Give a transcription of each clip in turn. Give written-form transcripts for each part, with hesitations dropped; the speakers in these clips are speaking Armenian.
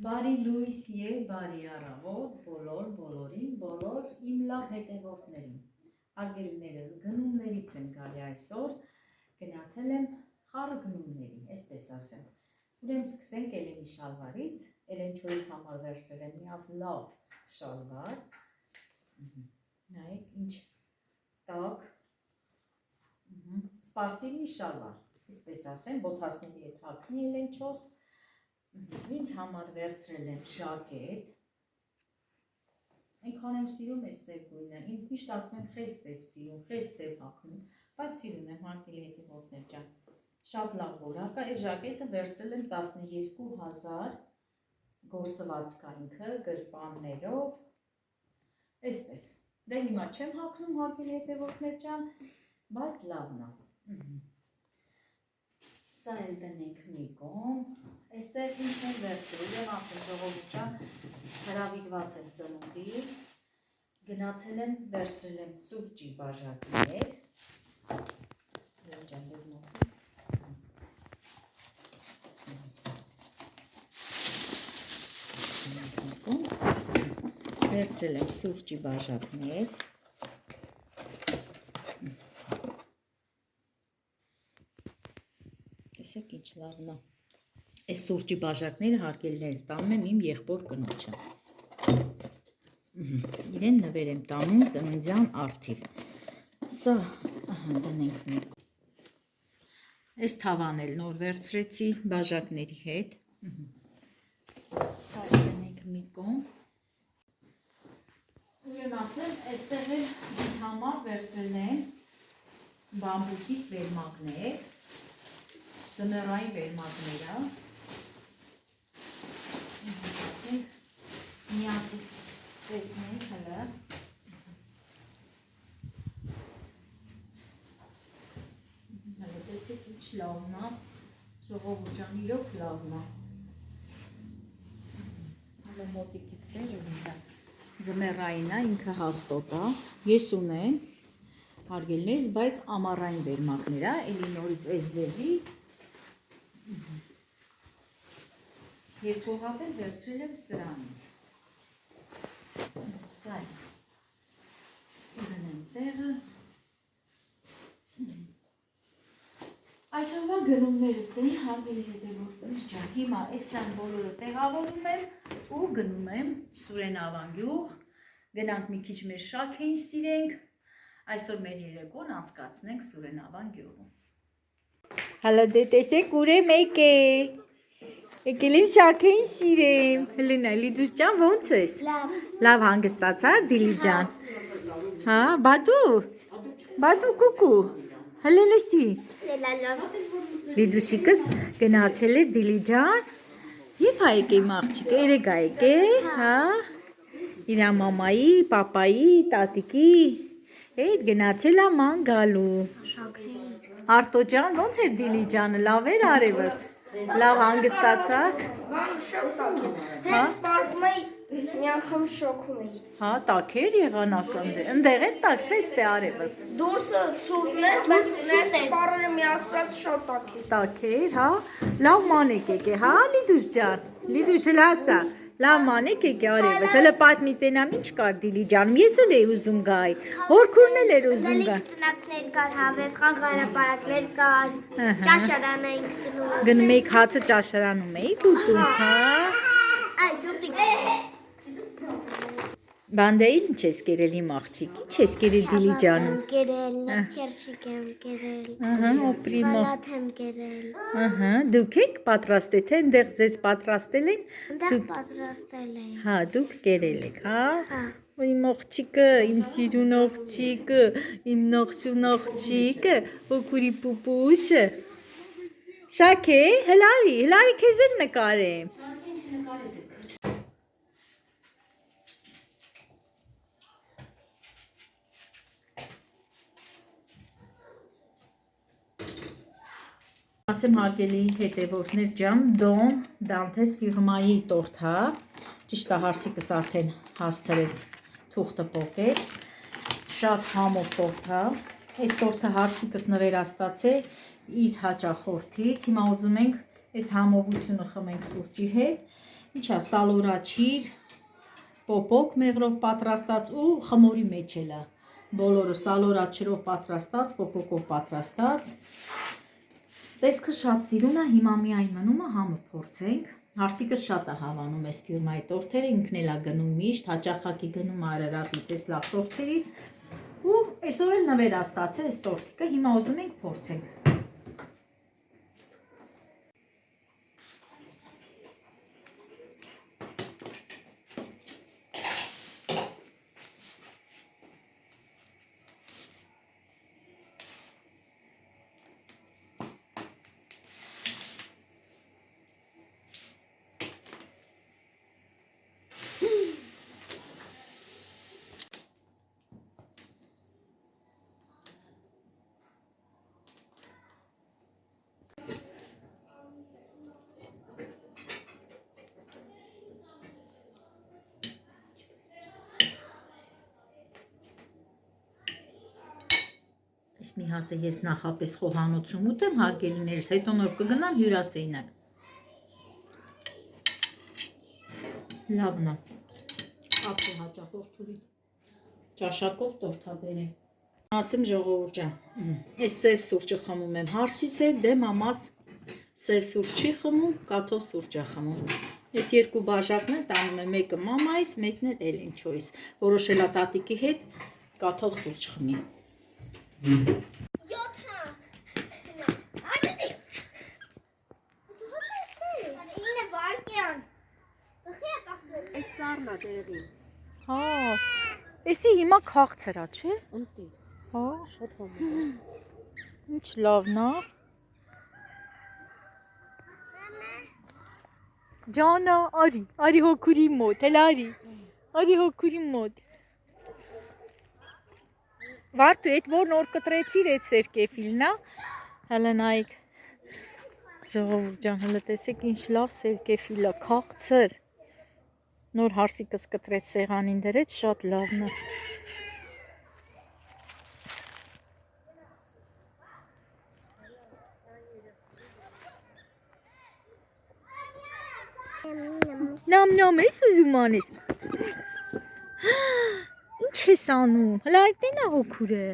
Բարի լույս եւ բարի առավոտ բոլոր իմ լավ հետևորդներին։ Արգելիներս գնումներից եմ գալի այսօր, գնացել եմ խառը գնումների, այսպես ասեմ։ Ուրեմն սկսենք Էլենի շալվարից, Էլենչոյից համար վերցրել եմ մի լավ շալվար։ Նայեք ինչ տակ, սպարտիվնի շալվար, այսպես ասեմ, բոթասների հետ հագնի Էլենչոս։ Ինձ համար վերցրել եմ ժակետ, այնքան եմ սիրում այս սև գույնը, ինձ միշտ ասում են խես սև սիրում, խես սև հագնում, բայց սիրում եմ հարգելի հետևորդներ ջան, շատ լավ որակ է, այս ժակետը վերցրել եմ 12,000 գործվածք ինքը, գրպաններով, այսպես, դե հիմա չեմ հագնում հարգելի հետևորդներ ջան, բայց լավն է։ Սա էլ դնենք մի կողմ, այստեղ ինձ եմ վերցրել եմ ասեմ ժողովուրդ ջան, հրավիրված եմ ծնունդի, գնացել եմ վերցրել եմ սուրճի բաժակներ, վերցրել եմ սուրճի բաժակներ, տեսեք ինչ լավն է, այս սուրճի բաժակները հարգելիներս տանում եմ իմ եղբոր կնոջը, իրեն նվեր եմ տանում ծննդյան արդիվ, սա դնենք մի կողմ, այս թավան էլ նոր վերցրեցի բաժակների հետ, սա դնենք մի կողմ, ուրեմն ասեմ, այստեղ էլ ինձ համար վերցրել եմ բամբուկից վերմակներ, ձմեռային վերմակները, միասին տեսնենք հլը, տեսեք ինչ լավն է, ժողովուրդ ջան, իրոք լավն է, հլը մոտիկից վեր, ձմեռային է, ինքը հաստոտ է, ես ունեմ հարգելիներս, բայց ամառային վերմակներ է, էլի նորից այս ձևի, երկու հատ էլ վերցրել եմ սրանից, սա է, դնեմ տեղը, այսօրվա գնումներս էին հարգելի հետևորդներ ջան, հիմա այստեղ բոլորը տեղավորում եմ ու գնում եմ Սուրեն Ավանգյուղ, գնանք մի քիչ մեր շաքեին սիրենք, այսօր մեր երեկոն անցկացնենք Սուրեն Ավանգյուղում։ Հալա դե տեսեք ուր եմ եկել եմ շաքեին սիրեմ, հլինա Լիդուս ջան ոնց ես, լավ հանգստացար Դիլի ջան, հա բադու կուկու, հլելեսի, Լիդուսիկս գնացել էր Դիլի ջան, եվ հա եկեի աղջիկը, երեկ ա եկել, հա, իրա մամայի, պապայի, տատիկի, հետ գնացել ա ման գալու, Արտո ջան ոնց էր Դիլի ջանը, լավ էր արևս, լավ հանգստացաք, հենց պարկում էի, մի անգամ շոքում էի, հա, տաք էր եղանակը, ընդեղ էր տաք, թե ստե արևս, դուրսը ցուրտն էր, բայց ներս պարերը միասրած շատ տաք էր, հա, լավ մանեք եկե, հա, Լիդուս ջան, Լիդուս էլ հասա, լավ մանեք եկե արևս, հլը պատմի տենամ ինչ կար Դիլի ջանում, ես էլ էի ուզում գայի, հորքուրն էլ էր ուզում գա, տնակներ կար, հավես, խաղարապարակներ կար, ճաշարան էինք գնում էիք հացը ճաշարանում էիք ուտում, հա, Բանդեին ինչ ես կերել իմ աղջիկ, ինչ ես կերել Դիլի ջանում, կերել, քերշիկ եմ կերել, սալատ եմ կերել, դուք եք պատրաստել, թե ընդեղ ձեզ պատրաստել են, ընդեղ պատրաստել եմ, հա, դուք կերել եք, հա, իմ աղջիկը, իմ սիրուն աղջիկը, իմ նողսուն աղջիկը, հոգուրի պուպուշը, Շաքե, հլարի քեզ էլ նկարեմ, ասեմ հարգելի հետևորդներ ջան, Դոն Դանթես ֆիրմայի տորտ հա, ճիշտ է հարսիկս արդեն հասցրեց թուղթը պոկեց, շատ համով տորտ հա, այս տորտը հարսիկս նվերաստացե իր հաճախորդից, հիմա ուզում ենք այս համովությունը խմենք սուրճի հետ, Ինչա սալորաչիր, պոպոկ մեղրով պատրաստած ու խմորի մեջ էլա։ Բոլորը սալորաչիրով պատրաստած, պոպոկով պատրաստած։ Տեսքը շատ սիրուն է, հիմա միայն մնում է համը փորձենք։ Հարսիկը շատ է հավանում այս ֆիրմայի տորթերը, ինքն էլ է գնում միշտ, հաճախակի գնում Արարատից այս լավ տորթերից։ Ու այսօր էլ նվեր է ստացել այս տորթիկը, հիմա ուզում ենք փորձենք։ Այս մի հատը ես նախապես խոհանոցում ուտեմ հարգելիներս, հետո նոր կգնամ հյուրասենյակ։ Լավն է։ Ապրե հաճախորդուհի ճաշակով տորթա բերեմ։ Ասեմ ժողովուրդ ջան, այս սև սուրճը խմում եմ Հարսիս հետ, դե մամաս սև սուրճ չի խմում, կաթով սուրճ է խմում։ Այս երկու բաժակներ տանում եմ, մեկը մամայիս, մեկն էլ Էլենչոյիս։ Որոշել է տատիկի հետ կաթով սուրճ խմի։ 9 վարկյան։ Այս ծառն է դեղին։ Հա, էսի հիմա քաղցր է, չէ՞։ Ընտիր։ Հա, Շատ համով։ ինչ լավն է։ Ջանա, արի հոգուրի մոտ, էլ արի հոգուրի մոտ։ Վարդու, այդ որ նոր կտրեցիր այդ սերկեֆիլն է, հələ նայեք։ Ժողովուրդ ջան, հələ տեսեք ինչ լավ սերկեֆիլ է, քաղցր։ Նոր Հարսիկս կտրեց սեղանին դրեց, շատ լավն է։ Նամ ես ուզում անես։ Ինչ ես անում, հələ այդն է հոգուրը։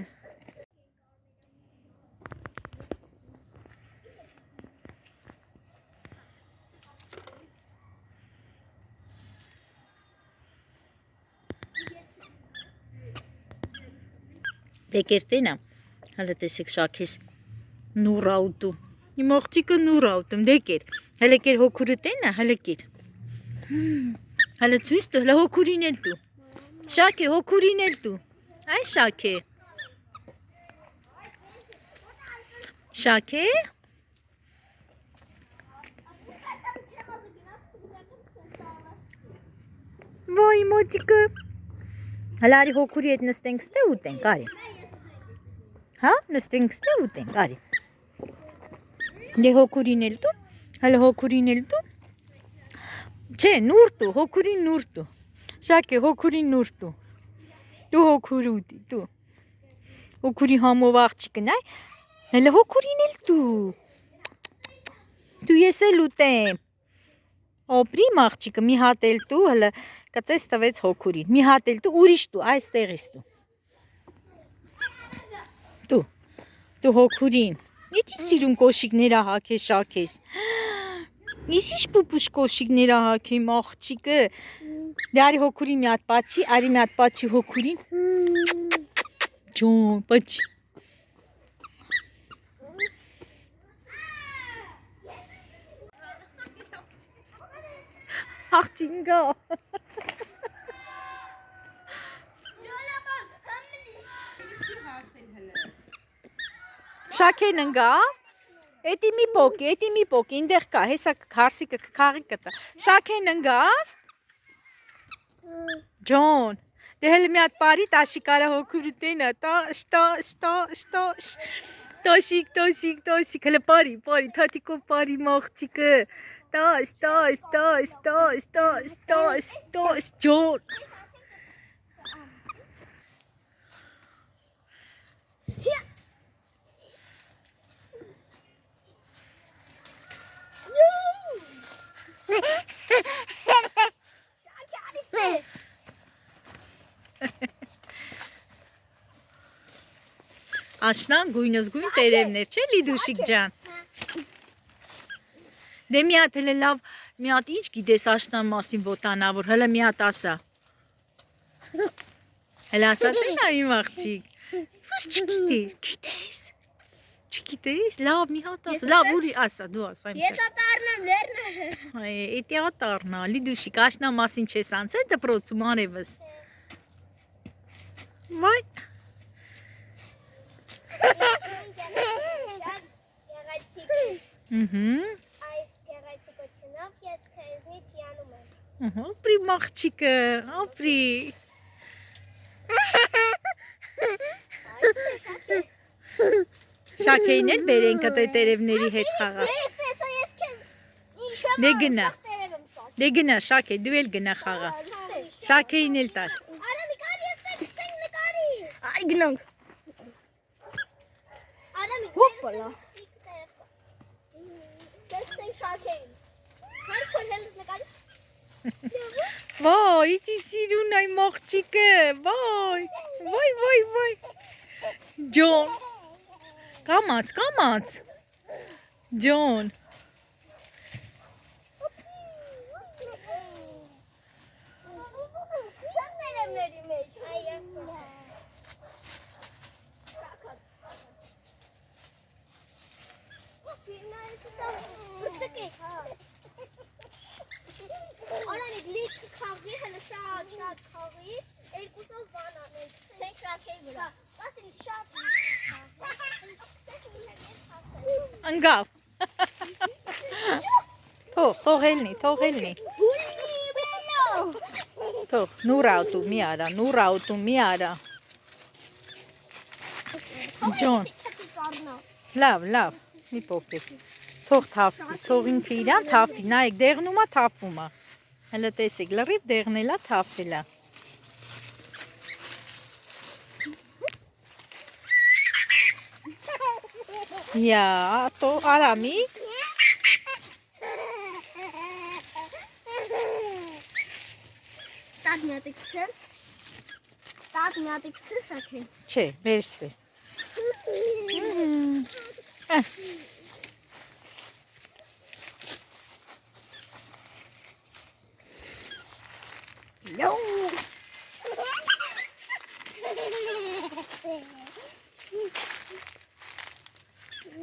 Դեկերտենա, հələ տեսեք շաքես նուր աուտու։ Իմ աղջիկը նուր աուտում, դեկեր, հələ կեր հոգուրը տենա, հələ կեր։ Հələ ցույց տու, հələ հոգուրին էլ տու։ Շաքե, հոգուրին էլ տու։ Այ Շաքե։ Շաքե։ Ոյ մոջիկը։ Հələ արի հոգուրի հետ նստենք ստե ուտենք, արի։ Հա, նստենք ստե ուտենք, արի։ Դե հոգուրին էլ տու, հələ հոգուրին էլ տու։ Չէ, նուր տու, հոգուրին նուր տու։ Շաքե, հոգուրին նուր տու։ Դու հոգուր ուտի, դու։ Հոգուրի համով աղջիկն այ, հələ հոգուրին էլ տու։ Դու ես էլ ուտեմ։ Օպրիմ աղջիկը, մի հատ էլ տու, հələ կծես տվեց հոգուրին։ Մի հատ էլ տու, ուրիշ տու, այստեղից տու։ Դու հոգուրին։ Իդի սիրուն կոշիկները հագես շաքես։ Իսիշ պուպուշ կոշիկները հագեմ աղջիկը։ Դե արի հոգուրին մի հատ պատչի, արի մի հատ պատչի հոգուրին։ Ջոն, պատչի։ Աղջինգա։ Շաքեն ընգավ։ Էդի մի պոկ, ինդեղ կա, հեսա Հարսիկը քաղի կտա։ Շաքեն ընգավ։ Ջոն, դե հələ մի հատ բարի տաշի կարա հոգուրը տենա, տոշիկ, հələ բարի, թաթիկով բարի մաղջիկը, տաշ, ջոն։ Աշնան գույնզգույն տերևներ, չէ՞ Լիդուշիկ ջան։ Դե մի հատ հələ լավ, մի հատ ինչ գիտես աշնան մասին ոտանավոր, հələ մի հատ ասա։ Հələ ասա տենա իմ աղջիկ։ Ոչ չգիտես։ Չգիտես, լավ մի հատ ասա, լավ ուրիշ ասա, դու ասա իմ։ Ես ատառնամ լերնը։ Այ, էտի ատառնա, Լիդուշիկ աշնան մասին չես անցել դպրոցում արևս։ Վայ։ Այս գեղեցիկությունով ես քեզնից հիանում եմ։ Ապրի մաղջիկը, ապրի։ Շաքեին էլ բերենք այդ տերևների հետ խաղա։ Դե գնա։ Դե գնա Շաքե, դու էլ գնա խաղա։ Շաքեին էլ տար։ Արամիկ, արի ես տեսնենք նկարի։ Այ գնանք։ Արամիկ, հոպլա։ Տեսնենք Շաքեին։ Քարքոր հենց նկարի։ Վայ, իցի սիրուն այ մաղջիկը, վայ, վայ, վայ, վայ։ Ջոն, կամաց, կամաց, Ջոն։ Սամներեմների մեջ, այ Արամիկ լիք խաղի, հələ շատ խաղի, երկուսով բան անենք, ցենք շաքեի վրա, ասին շատ Անգավ։ Թող ելնի, թող ելնի։ Թող, նուր աուտու մի արա, նուր աուտու մի արա։ Ջոն, լավ, լավ, մի պոպի։ Թող թավվի, թող ինքը իրան թավվի, նայեք դեղնումա թավվումա։ Հələ տեսեք, լրիվ դեղնելա թավվելա։ Յա, Արամիկ։ Տատ միատիկ չեմ, տատ միատիկ չը շաքեն։ Չէ, վերստե։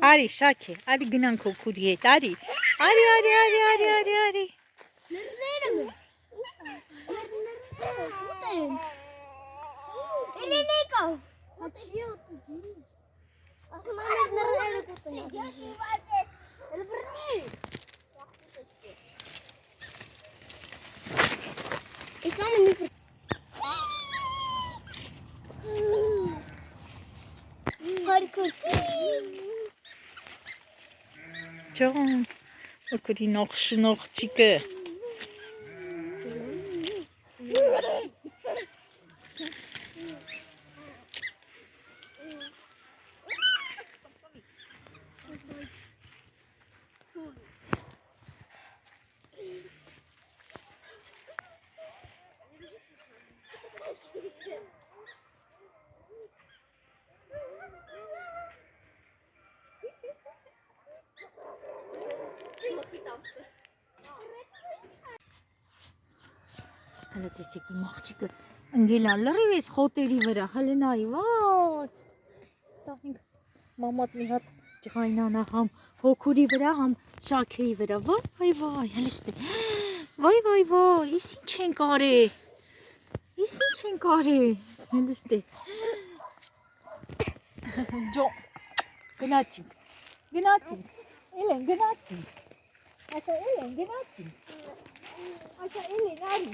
Արի Շաքե, արի գնանք օքուրի հետ, արի։ Արի։ Նրները մը։ Էլենեկավ։ Հատերի ոտի։ Ասում ամեզ նրները կուտն։ Էլբրնի։ Իսանը մի պր։ Հարկոց։ Ջոն, օքուրի նողջիկը։ Հələ տեսեք իմ աղջիկը ընկելա լրիվ էս խոտերի վրա, հələ նայի, վատ։ Տանք մամատ մի հատ ջղայնանա համ հոքուրի վրա, համ շաքեի վրա, վայ, հələ ստե։ Վայ, իս ինչ ենք արել, հələ ստե։ Ջոն, գնացինք, Էլեն գնացինք, ասա Էլեն գնացինք, ասա Էլեն արի։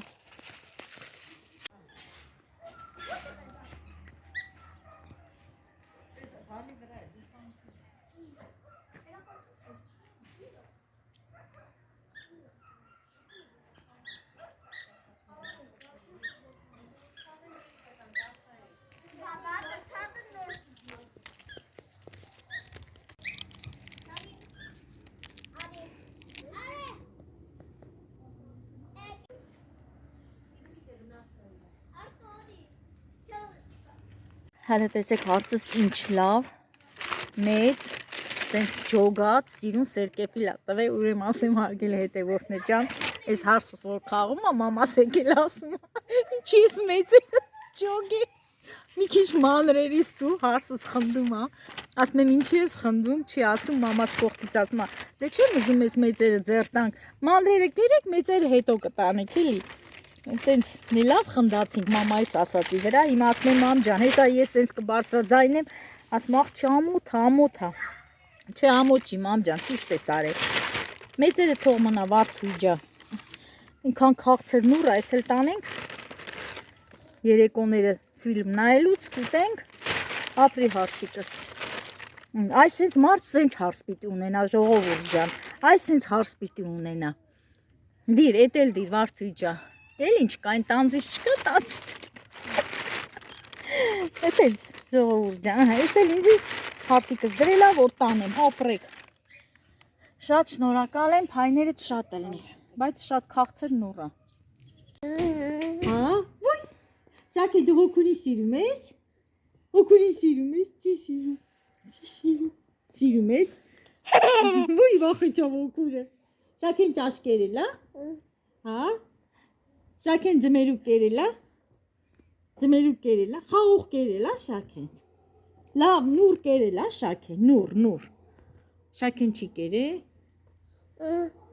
Հələ տեսեք հարցս ինչ լավ, մեծ, սենց ջոգած, սիրուն սերկեպիլա տվե, ուրեմ ասեմ հարգել հետևորդներ ջան, այս հարցս որ խաղում է, մամաս եկել ասում է, ինչի ես մեծ ջոգ է, մի քիչ մանրերից դու հարցս խնդում է, ասում եմ ինչի ես խնդում, չի ասում, մամաս կողքից ասում է, դե չեմ ուզում ես մեծերը ձեռ տանք, մանրերը կերեք, մեծերը հետո կտանեք, էլի, Տենց մի լավ խնդացինք մամայիս ասացի վրա, հիմա ասում եմ մամ ջան, հետա ես սենց կբարձրաձայնեմ, ասում աղ չամոթ, ամոթ է, չէ ամոթ չի մամ ջան, ճիշտ ես արել, մեծերը թող մնա Վարդուհի ջան, ինքան քաղցր նուռ այս էլ տանենք, երեկոները ֆիլմ նայելուց կուտենք, ապրի հարսիկս, այս սենց մարդ սենց հարս պիտի ունենա ժողովուրդ ջան, այս սենց հարս պիտի ունենա, դիր, էտ էլ դիր Վարդուհի ջան, Էլ ինչ կա, այն տանձից չկա, տանձից Էտենց ժողովուրդ ջան, ես էլ ինձի հարսիկս դրելա, որ տանեմ, ապրեք Շատ շնորհակալ եմ, փայներդ շատ ելնի, բայց շատ քաղցր նուռ է Հա, ոյ, Շակե դու հոգունի սիրում ես, հոգունի սիրում ես, չի սիրում, սիրում ես, ոյ վախեցավ հոգուրը, Շակեն ճաշկերել, հա Շակեն ձմերուկ կերել է, խաղող կերել է Շակեն, լավ նուր կերել է Շակեն, նուր, Շակեն չի կերել,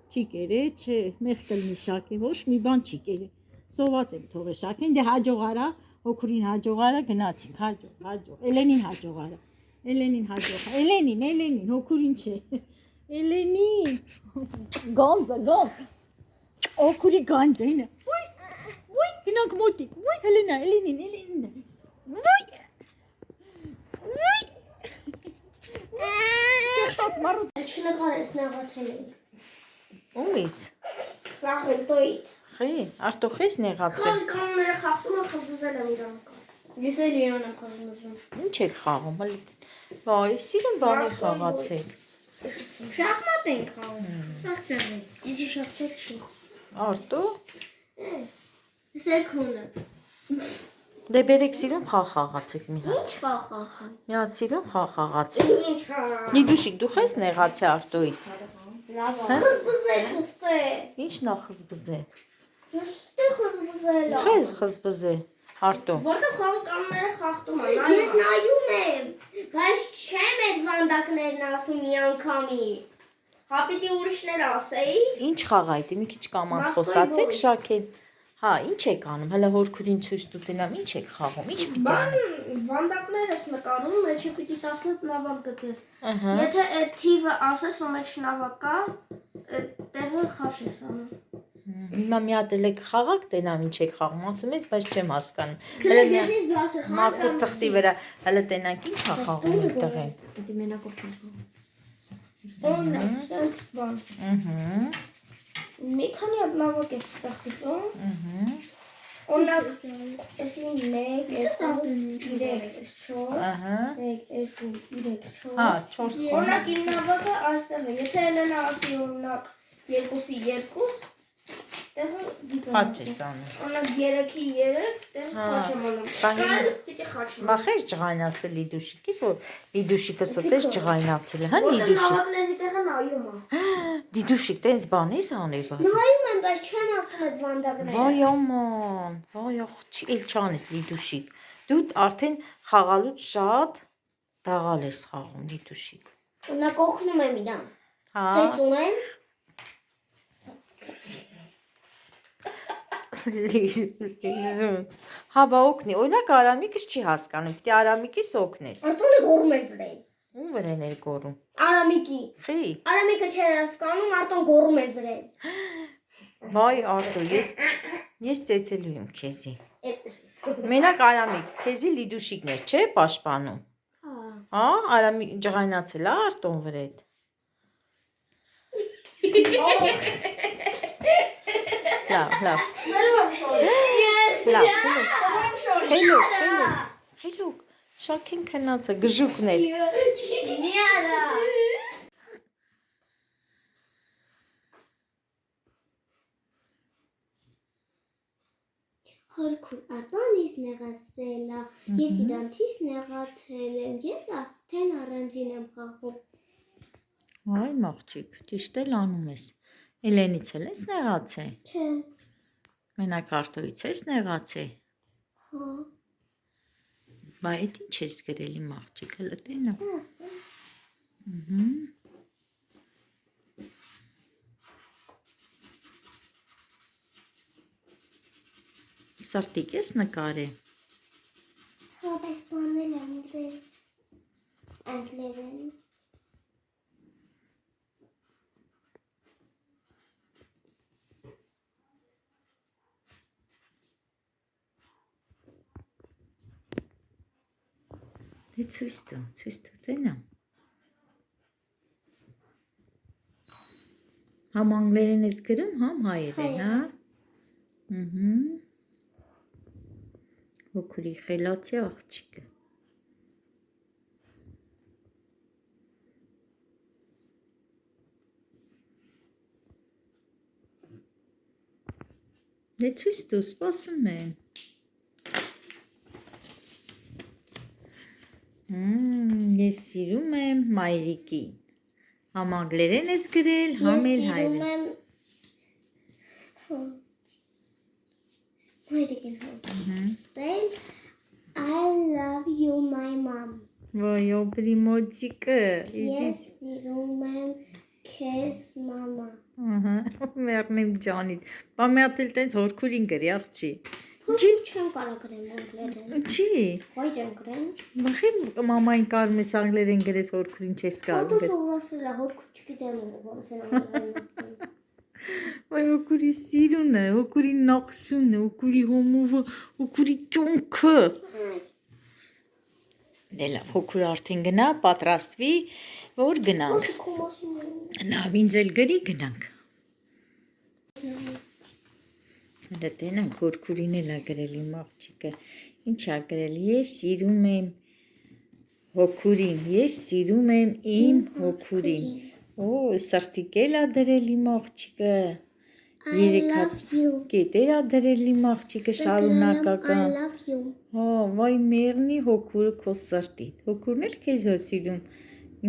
չէ, մեղ կլնի Շակեն, ոչ մի բան չի կերել, սոված եմ թողել Շակեն, դե հաջող արա, հոգուրին հաջող արա, գնացինք, հաջող, Էլենին հաջող արա, Էլենին, հոգուրին չէ, Էլենին, գանձը, հոգուրի գանձը, հինը, Ոյ, գնանք մոտիկ, ոյ, Էլենին, ոյ, Կեղտոտ մարուտ Չնկարես նեղացել ենք Ումից, Սաղելտոյից խի, արտող ես նեղացրել Կանները խաղտում են խզբուզել եմ իրանք Ես էլ իրան եմ խզբուզում Ինչ եք խաղում, վայ, սիրում բանի խաղացեք Շախմատ ենք խաղում, սաղ ծեղել Եսի շախմատ չի Արտո Ես էլ քոնը Դե բերեք սիրում խաղացեք մի հատ Ինչ խաղացան Մի հատ սիրում խաղացեք Ինչ խաղացան Նիդուշիկ, դու խես նեղացե արտոից Խզբուզել խստե Ինչ նա խզբզե Ես ստե խզբուզել Խես խզբզե Արտո Որտեղ խաղը կանները խաղտում են Ես նայում եմ Բայց չեմ էդ վանդակներն ասում մի անգամի Հապիտի ուրիշներ ասեի Ինչ խաղայդի, մի քիչ կամանց խոսացեք Շակեն Հա, ինչ եք անում, հələ հորքուրին ցույց տուտենամ, ինչ եք խաղում, ինչ պիտի անում Վանդակներ ես նկարում, մեջը պիտի 10 նավակ գծես Եթե այդ թիվը ասես ու մեջ նավակ կա, տեղը խաշ ես անում Հիմա մի հատ էլ եք խաղակ տենամ ինչ եք խաղում, ասում ես, բայց չեմ հասկանում Քլերից բացը խաղ Մաքուր թղթի վրա, հələ տենանք ինչ ա խաղում այդտեղ են Դե մենակով չեմ խաղում Օրինակ, սենց բան Մի քանի հատ նավակ ես ստեղ գծում Օրինակ, էսի 1, 2, 3, 4 1, 2, 3, 4 Հա, 4 Օրինակ իմ նավակը այստեղ է, եթե Էլենա ասի օրինակ 2-ի 2 տեղը գիծում Խաչ ես անում Օրինակ 3-ի 3 տեղը խաչ եմ անում Կար պիտի խաչ եմ Բախես ջղայնացել Լիդուշիկից, որ Լիդուշիկը ստես ջղայնացել է, հա Որտեղ Լիդուշիկ նավակների տեղը նայում է Լիդուշիկ, տենց բան ես անել բա Նայում եմ, բայց չեմ ասում այդ վանդակները Վայ աման, վայ աղջի, էլ չանես Լիդուշիկ Դու արդեն խաղալուց շատ դաղալ ես խաղում Լիդուշիկ Օրինակ օգնում եմ իրան Հա Ծեծում եմ Լիզուն Հա բա օգնի, օրինակ Արամիկս չի հասկանում, պիտի Արամիկիս օգնես Արտոնը գորում էր վրեն Ում վրեն էր գորում Արամիկի Խի Արամիկը չէր հասկանում, Արտոն գորում էր վրեն Վայ Արտո, ես ծեծելու եմ քեզի Մենակ Արամիկ, քեզի Լիդուշիկներ չէ պաշտպանում Հա, Արամիկ ջղայնացել է Արտոն վրեդ Լավ Խելոք Շակեն քնացը, գժուկներ Միարա Խորքուր ատոնից նեղացրելա, ես իրանցից նեղացել եմ, ես արդեն առանձին եմ խաղում։ Այ մաղջիկ, ճիշտ էլ անում ես։ Էլենից էլ ես նեղացել։ Չէ, Մենակ Արտոյից ես նեղացել։ հա, Բա էդ ինչ ես գրել իմ աղջիկը, լտենա։ Սրտիկ ես նկարել։ հա, բայց բանել եմ ուզել անգլերեն։ Դե ցույց տու տենա։ Համ անգլերեն ես գրում, համ հայերեն, հա։ Հոգուրի խելացի աղջիկը։ Դե ցույց տու, սպասում եմ։ Ես սիրում եմ մայրիկին։ Համ անգլերեն ես գրել, համ էլ հայերեն։ Մայրիկին համ։ I love you, my mom։ Ոյ, օբրիմոջիկը։ Ես սիրում եմ քեզ, մամա։ Ահա, մեռնեմ ջանիդ։ Բա մի հատ էլ տենց հորքուրին գրի աղջի։ Ինչի՞ չեմ կարող գրեմ անգլերեն։ Ինչի։ Հայ եմ գրեմ։ Բախի մամային կարում ես անգլերեն գրես հորքուրին չես կարող գրել։ Հատուկ ուրասել է, հորքուր չգիտեմ ոնց են անգլերեն։ Ոյ, հոգուրի սիրունը, հոգուրի նախշունը, հոգուրի հոմովը, հոգուրի ճոնքը։ Դե լավ, հոգուրը արդեն գնա, պատրաստվի, որ գնանք։ Լավ, ինձ էլ գրի գնանք։ Հələ տենանք, հոգուրին էլ ա գրել իմ աղջիկը։ Ինչ ա գրել, ես սիրում եմ հոգուրին, ես սիրում եմ իմ հոգուրին։ Օ, սրտիկ էլ ա դրել իմ աղջիկը։ Երեք հատ կետեր ա դրել իմ աղջիկը շարունակական։ I love you։ Հա, վայ մեռնի հոգուրը քո սրտին։ Հոգուրն էլ քեզ է սիրում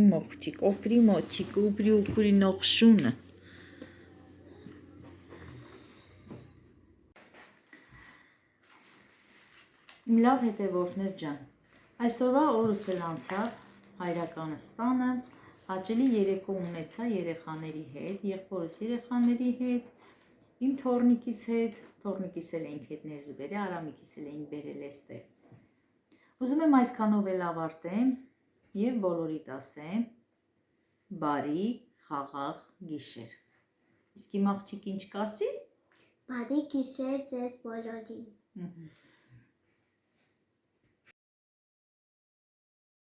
իմ աղջիկ, օպրի մոջիկ, օպրի հոգուրի նողշունը։ Իմ լավ հետևորդներ ջան, այսօրվա օրս էլ անցավ հայրականս տանը, հաճելի երեկո ունեցա երեխաների հետ, եղբորս երեխաների հետ, իմ թորնիկիս հետ, թորնիկիս էլ էինք հետներս բերել, Արամիկիս էլ էինք բերել էստեղ։ Ուզում եմ այսքանով էլ ավարտեմ և բոլորիդ ասեմ բարի խաղաղ գիշեր։ Իսկ իմ աղջիկ ինչ կասի։ Բարի գիշեր ձեզ բոլորին։